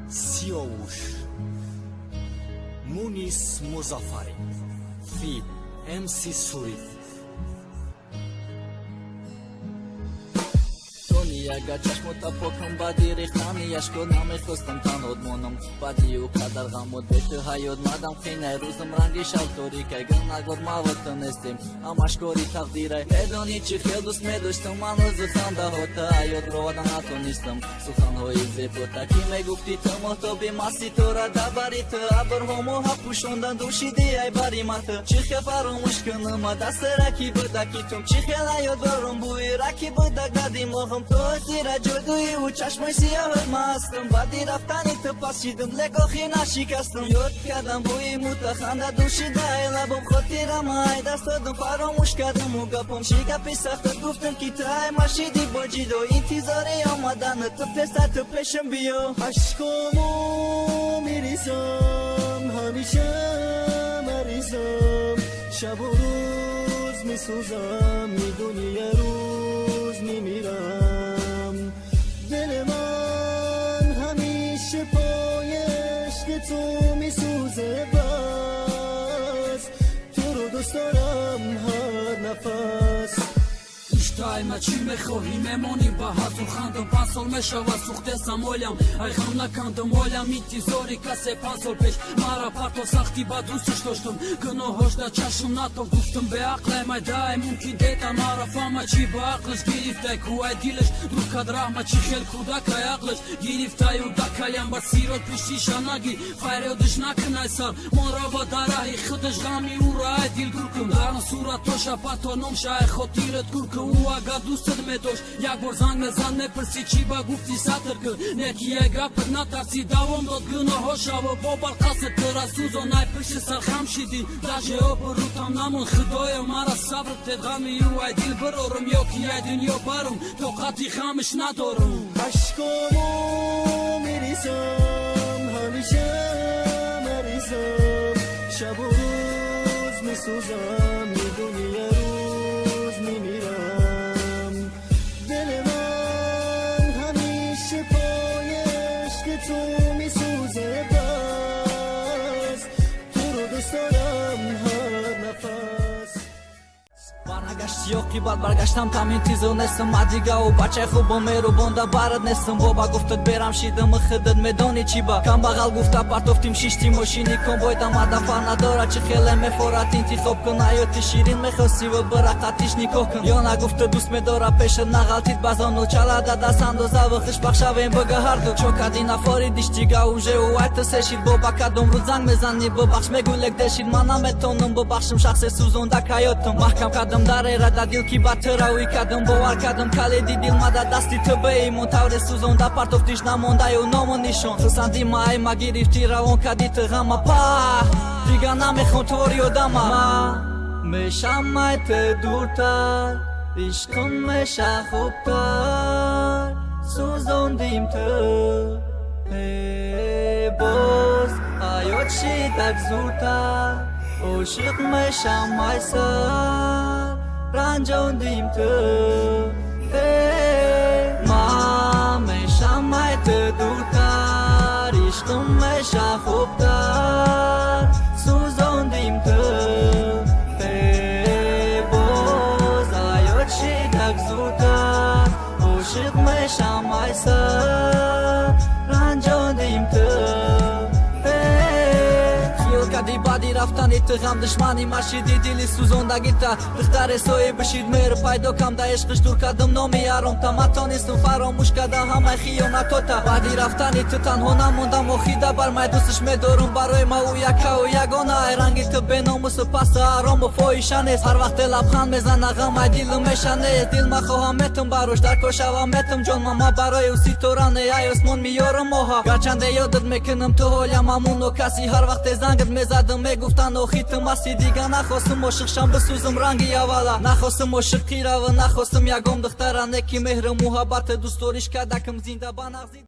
Siouș Munis Muzafari Feat. MC Surit Gachаш մոտապոքն բադիրի խանի Աշկոն ամեխոստն տանոդ մոնում Բադի ու կադար գամոտ վեշը հայոդ մադամ խիներ Ուզմ ռանգի շալտորիկ է գնագոր մավոտն էստիմ Ամաշկորի թաղդիր է Հետոնի չիխելուս մեդուշ տման ուզը խանդա հոտը Այոդ ռոհադան ատոնիստım Սուխան հոյի զեպոտա Կիմե գուպտի թմոտոբի մասի տորա դաբարիթը Աբր հոմո հապուշոնդան դուշի դի այ բարի մաթը Չիխեվարում ուշկնում ադասերակի բդակիթում Չիխել այոդ վորում բույրակի բդագադի մողում Սիրա ջոդուի ու ճաշմոյ սիավըր մաստım Բադիր ավտանի թպասիդում լեկոխին աշիկաստım Յոտ կադամ բույի մուտը խանդա դուշի դայլաբում Խոտիրամ այ դաստոդում պարոմ ուշկադում ու գապում Շիկա պիսախտը գուվտım կիտրայ մաշիդի բոջիդո İntizari olmadanı tıpesa tıpleşim biyo Aşkomu mirizam Hamişem arizam Şab u ruz mi suzam Mi duniya ruz mi miram Dil man hamiše poyesh Ke tu mi suze baz Tu ro dost daram har nafas Այմա չի մեխոհի մեմոնի բահացու խանդում Պանսոլ մեշավա սուխտե սամոլյամ Այ խամնական դմոլյամ Իդի զորի կասե պանսոլ պեշ Մարա պարտով սաղտի բադուս ուշտոշտում Գնո հոշտա չաշում նատով գուստում Բե աղլեմ այ դա է մունքի դետա Մարա ֆամա չի բաղլış Գիրիվտայք ու այ դիլış Դուրքա դրահմա չի խել կուդակ այ աղլış Գիրիվտայ ու դակալյան բա սիրոտ պիշտի շանագի Ֆայրեո դշնակն այսար Մորավա դարահի խդշ գամի ուրա այ դիլ գուրկում Դարն սուրա տոշա պատոնում շայ խոտիրըտ գուրկը ու Գադուստդ մետոշ Յակ որ զանգ մեզան նեպրսի չի բա գուվտի սատրկը Ներքի եգա պրնա տարցի դավոմ դոտ գնո հոշավը Բոբար կասը տրա սուզոն այ պշի սարխամ շիդի Դաժե օպր ուտամ նամուն խդոյը մարա սաբրը տեդղամի ու այ դիլ բրորում Յոքի այ դնյո բարում Թոքատի խամշ նադորում Aşkomu mirizam Hamişem arizam Şab u ruz mi suzam Mi duniya ruz mi miram Dil man hamiše poyesh Ke tu mi suze baz Tu ro dost daram har nafas Baragashti yoki bad bargashtam tam intizo nesam Adiga u bache khubom meru bonda barad nesam Boba guftad beram shidam khadad medoni chiba Kam bagal gufta partoftim shishti moshini konvoy tam adafar nadora Chikhele me forat inti khobkun ayoti shirin me khosiva baraqatish nikohkun Yona gufta dus medora pesha nagaltit bazonu chalada da sandoza vkhish bakhshavem bagahardu Chokadina foridishtiga uje u ayta seshid boba kadom rudzang mezani babakhsh megulek deshid manametonum babakhshim shakhse suzonda kayotum mahkam kadam Darera da dil ki batera u kadam boar kadam kaledi dil mada dasti tbe montavre suzon da part of tish namonda eu nomon nishon Sandi mai magirifti ravon kadit gama pa Digana me khontori odama Me shamay te durtar Ishkon me shahoptar Suzon dim te Boz ayot shidak zurtar Oshik me shamay sar Ranjon dim te Ma me shamay te durtar Ishqum me shahoptar Suzon dim te Boz ayot shidak zurtar Oshik me shamay sar Ranjon dim te Kadi badi raftani tgham dshmani mashidi dili suzonda gita Dhtare soye bishid mer paydo kam da ishqish dur kadam nomi yarom Tamatonistum faromush kada hamay khiyonatota Badi raftani ttan hona mondam okhida bar may dusish medorum baroy ma u yaka u yagona Ay rangi tbenomus pasa arom foishanes Har vaqt labkhan mezana gam ay dilim meshanes Dil ma khohametum barosh dar koshavametum Jon mama baroy u sitorane ay osmon miyorum moha Garchande yodad mekinum tu holyam amuno kasi har vaqt zangad Mezadım me guftan oxitim asi diga nakhostim oshig sham besuzim rangi avala Nakhostim oshig qiravı nakhostim yagom dhtara neki mehr muhabbat dustorish kadakim zinda banagzi